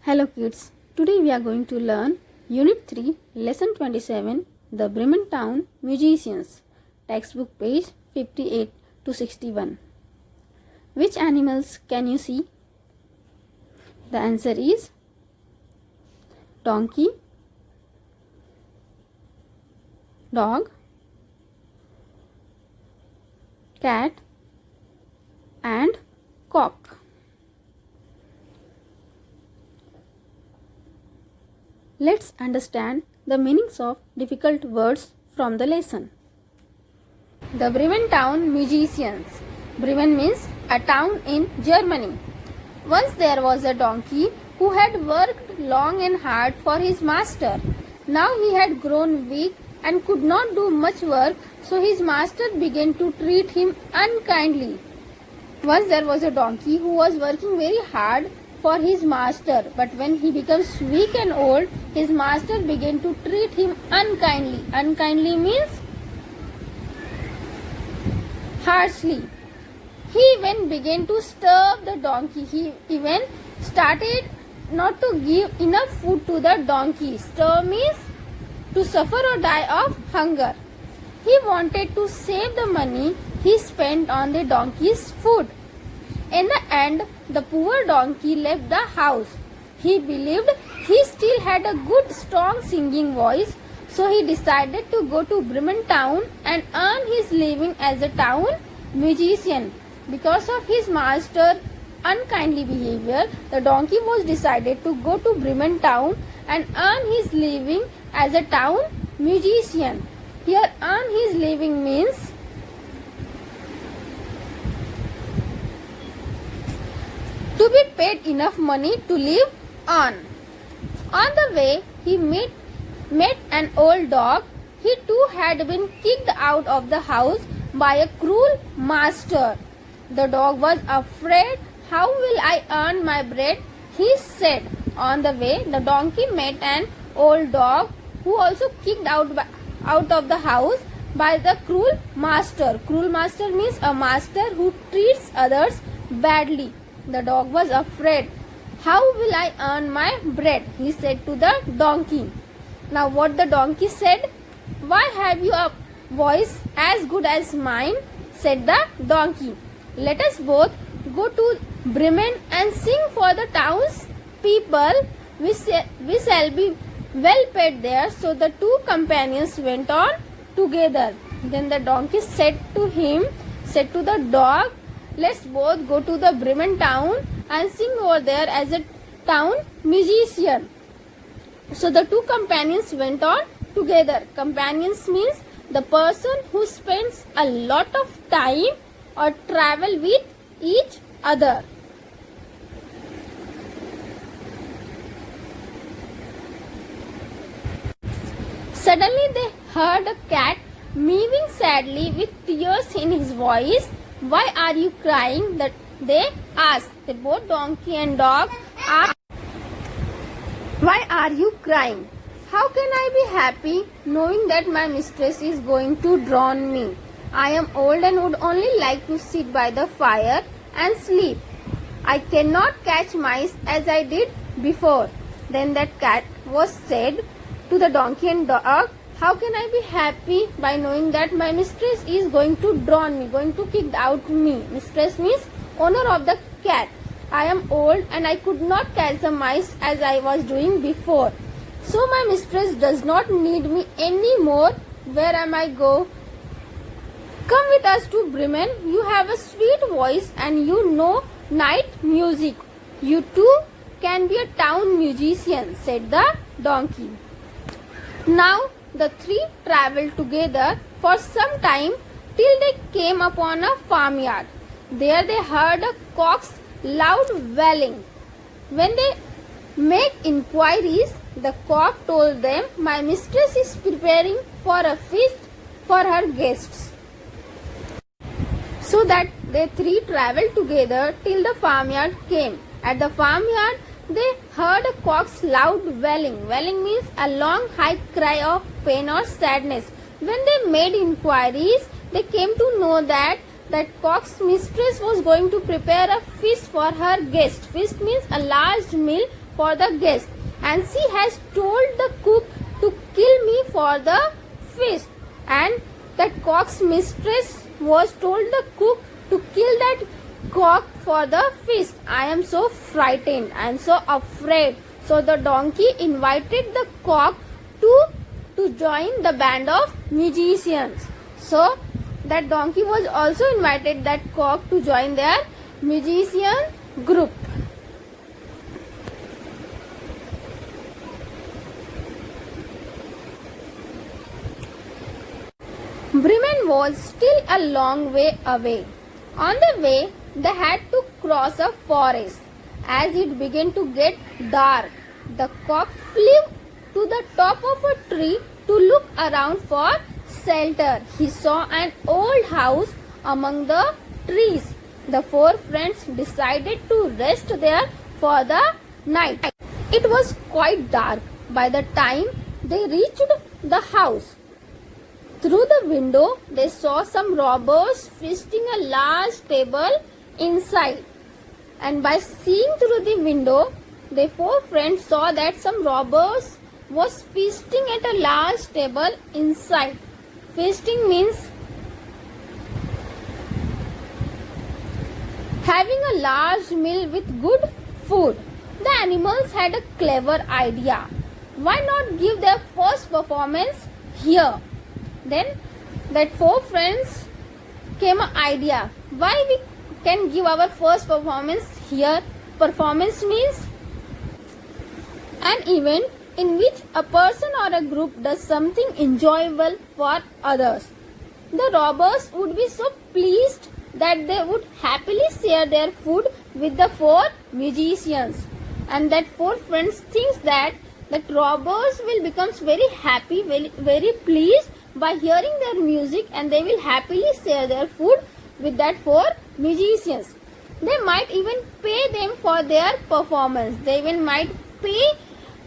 Hello kids, today we are going to learn Unit 3, Lesson 27, The Bremen Town Musicians, textbook page 58 to 61. Which animals can you see? The answer is donkey, dog, cat and cock. Let's understand the meanings of difficult words from the lesson. The Bremen Town Musicians. Bremen means a town in Germany. Once there was a donkey who had worked long and hard for his master. Now he had grown weak and could not do much work, so his master began to treat him unkindly. Once there was a donkey who was working very hard for his master, but when he becomes weak and old, his master began to treat him unkindly. Unkindly means harshly. He even began to starve the donkey. He even started not to give enough food to the donkey. Starve means to suffer or die of hunger. He wanted to save the money he spent on the donkey's food. In the end, the poor donkey left the house. He believed he still had a good strong singing voice, so he decided to go to Bremen town and earn his living as a town musician. Because of his master's unkindly behavior, the donkey was decided to go to Bremen town and earn his living as a town musician. Here, earn his living means to be paid enough money to live on. On the way, he met an old dog. He too had been kicked out of the house by a cruel master. The dog was afraid. How will I earn my bread? He said. On the way, the donkey met an old dog who also kicked out of the house by the cruel master. Cruel master means a master who treats others badly. The dog was afraid. How will I earn my bread? He said to the donkey. Now what the donkey said? Why have you a voice as good as mine? Said the donkey. Let us both go to Bremen and sing for the town's people. We shall be well paid there. So the two companions went on together. Then the donkey said to the dog, let's both go to the Bremen town and sing over there as a town musician. So the two companions went on together. Companions means the person who spends a lot of time or travel with each other. Suddenly they heard a cat mewing sadly with tears in his voice. Why are you crying? They asked. They both donkey and dog asked. Why are you crying? How can I be happy knowing that my mistress is going to drown me? I am old and would only like to sit by the fire and sleep. I cannot catch mice as I did before. Then that cat was said to the donkey and dog, how can I be happy by knowing that my mistress is going to drown me, going to kick out me? Mistress means owner of the cat. I am old and I could not catch the mice as I was doing before. So my mistress does not need me anymore. Where am I go? Come with us to Bremen. You have a sweet voice and you know night music. You too can be a town musician, said the donkey. Now the three travelled together for some time till they came upon a farmyard. There they heard a cock's loud wailing. When they made inquiries, the cock told them, my mistress is preparing for a feast for her guests. So that they three travelled together till the farmyard came. At the farmyard, they heard a cock's loud wailing. Wailing means a long high cry of pain or sadness. When they made inquiries, they came to know that cock's mistress was going to prepare a feast for her guest. Feast means a large meal for the guest, and she has told the cook to kill me for the feast. And that cock's mistress was told the cook to kill that cock for the feast. I am so frightened, I am so afraid. So the donkey invited the cock to join the band of musicians. So that donkey was also invited that cock to join their musician group. Bremen was still a long way away. On the way, they had to cross a forest. As it began to get dark, the cock flew to the top of a tree to look around for shelter. He saw an old house among the trees. The four friends decided to rest there for the night. It was quite dark by the time they reached the house. Through the window, they saw some robbers feasting a large table inside. And by seeing through the window, the four friends saw that some robbers was feasting at a large table inside. Feasting means having a large meal with good food. The animals had a clever idea. Why not give their first performance here? Then that four friends came an idea. Why we can give our first performance here? Performance means an event in which a person or a group does something enjoyable for others. The robbers would be so pleased that they would happily share their food with the four musicians. And that four friends thinks that robbers will become very happy, very pleased by hearing their music, and they will happily share their food with that four musicians. They might even pay them for their performance. They even might pay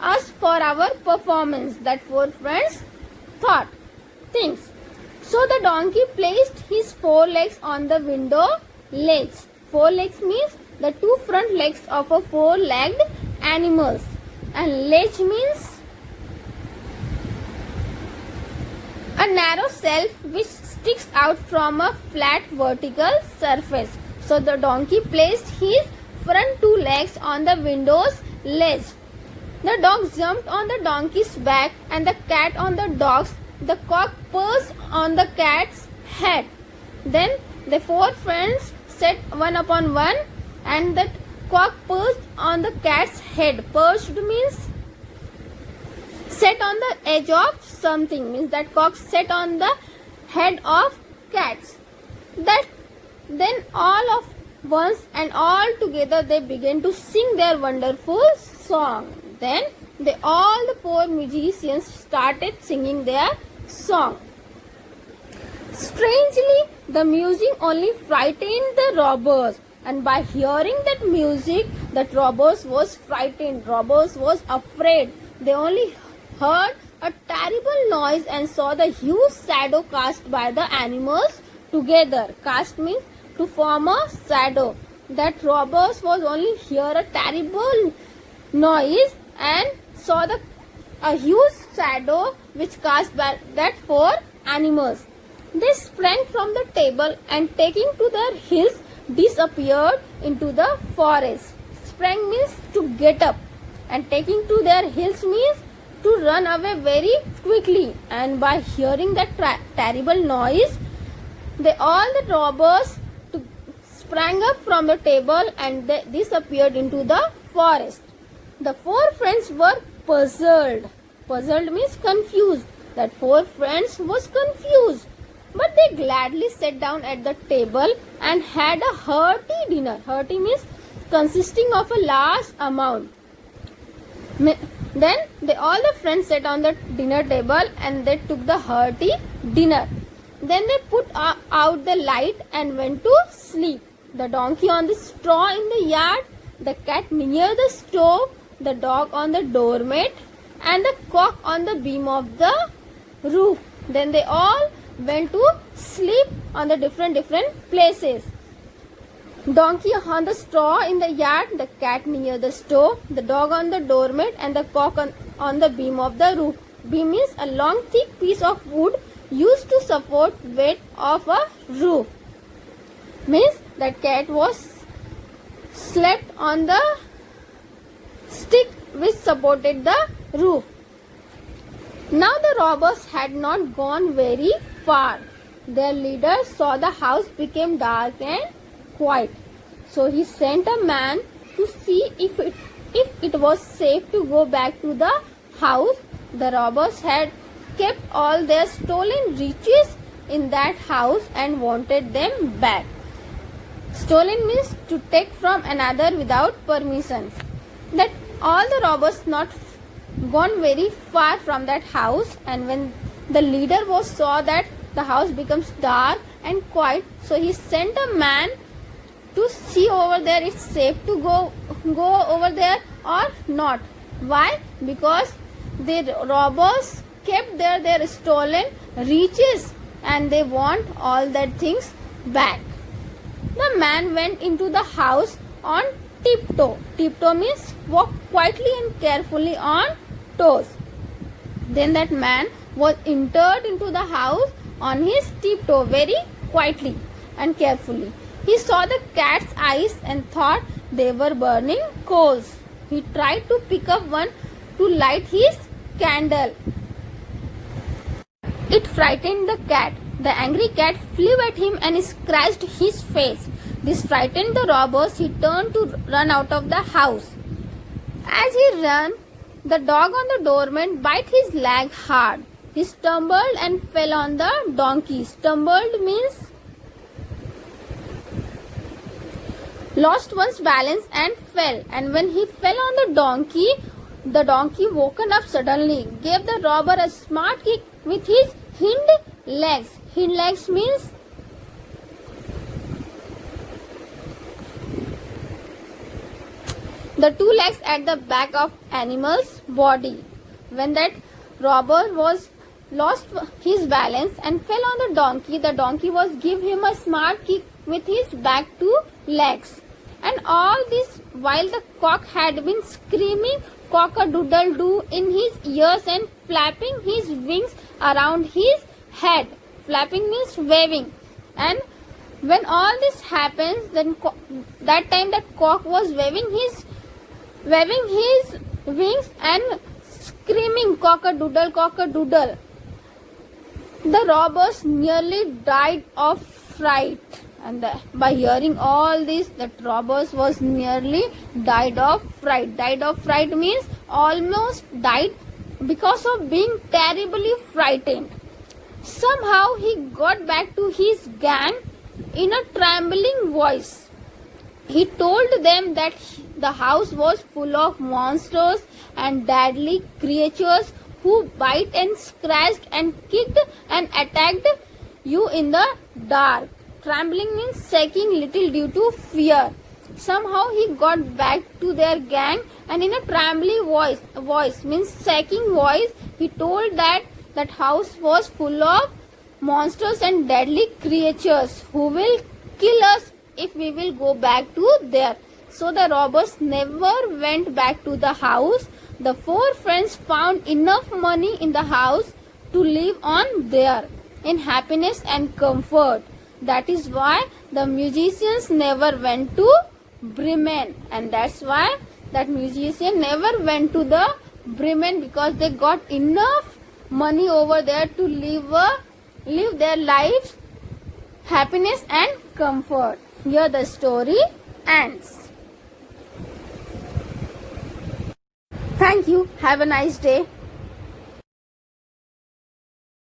us for our performance. That four friends thinks. So the donkey placed his four legs on the window ledge. Four legs means the two front legs of a four-legged animals. And ledge means a narrow shelf which sticks out from a flat vertical surface. So the donkey placed his front two legs on the window's ledge. The dog jumped on the donkey's back and the cat on the dog's. The cock perched on the cat's head. Then the four friends sat one upon one, and the cock perched on the cat's head. Perched means sat on the edge of something, means that cock sat on the head of cats. That then all of once and all together they began to sing their wonderful song. Then all the four musicians started singing their song. Strangely, the music only frightened the robbers, and by hearing that music, that robbers was frightened. Robbers was afraid. They only heard a terrible noise and saw the huge shadow cast by the animals together. Cast means to form a shadow. That robbers was only hear a terrible noise and saw a huge shadow which cast by that four animals. They sprang from the table and taking to their heels disappeared into the forest. Sprang means to get up, and taking to their heels means to run away very quickly. And by hearing that terrible noise, all the robbers sprang up from the table and they disappeared into the forest. The four friends were puzzled. Puzzled means confused. That four friends was confused. But they gladly sat down at the table and had a hearty dinner. Hearty means consisting of a large amount. Then all the friends sat on the dinner table and they took the hearty dinner. Then they put out the light and went to sleep. The donkey on the straw in the yard, the cat near the stove, the dog on the doormat, and the cock on the beam of the roof. Then they all went to sleep on the different places. Donkey on the straw in the yard, the cat near the stove, the dog on the doormat, and the cock on the beam of the roof. Beam is a long thick piece of wood used to support weight of a roof. Means that cat was slept on the stick which supported the roof. Now the robbers had not gone very far. Their leader saw the house became dark and quiet. So he sent a man to see if it was safe to go back to the house. The robbers had kept all their stolen riches in that house and wanted them back. Stolen means to take from another without permission. That all the robbers not gone very far from that house, and when the leader saw that the house becomes dark and quiet, so he sent a man to see over there it's safe to go over there or not. Why? Because the robbers kept their stolen riches and they want all that things back. The man went into the house on tiptoe. Tiptoe means walk quietly and carefully on toes. Then that man was entered into the house on his tiptoe very quietly and carefully. He saw the cat's eyes and thought they were burning coals. He tried to pick up one to light his candle. It frightened the cat. The angry cat flew at him and scratched his face. This frightened the robbers. He turned to run out of the house. As he ran, the dog on the doormat bit his leg hard. He stumbled and fell on the donkey. Stumbled means lost one's balance and fell. And when he fell on the donkey woken up suddenly, gave the robber a smart kick with his hind legs. Hind legs means the two legs at the back of animal's body. When that robber was lost his balance and fell on the donkey was give him a smart kick with his back two legs. And all this while the cock had been screaming cock-a-doodle-doo in his ears and flapping his wings around his head. Flapping means waving. And when all this happens, then that time that cock was waving his wings and screaming cock-a-doodle, cock-a-doodle. The robbers nearly died of fright. And by hearing all this, the robbers was nearly died of fright. Died of fright means almost died because of being terribly frightened. Somehow he got back to his gang in a trembling voice. He told them that the house was full of monsters and deadly creatures who bite and scratched and kicked and attacked you in the dark. Trembling means shaking little due to fear. Somehow he got back to their gang and in a trembling voice means shaking voice, he told that that house was full of monsters and deadly creatures who will kill us if we will go back to there. So the robbers never went back to the house. The four friends found enough money in the house to live on there in happiness and comfort. That is why the musicians never went to Bremen, and that's why that musician never went to the Bremen, because they got enough money over there to live their lives happiness and comfort. Here the story ends. Thank you. Have a nice day.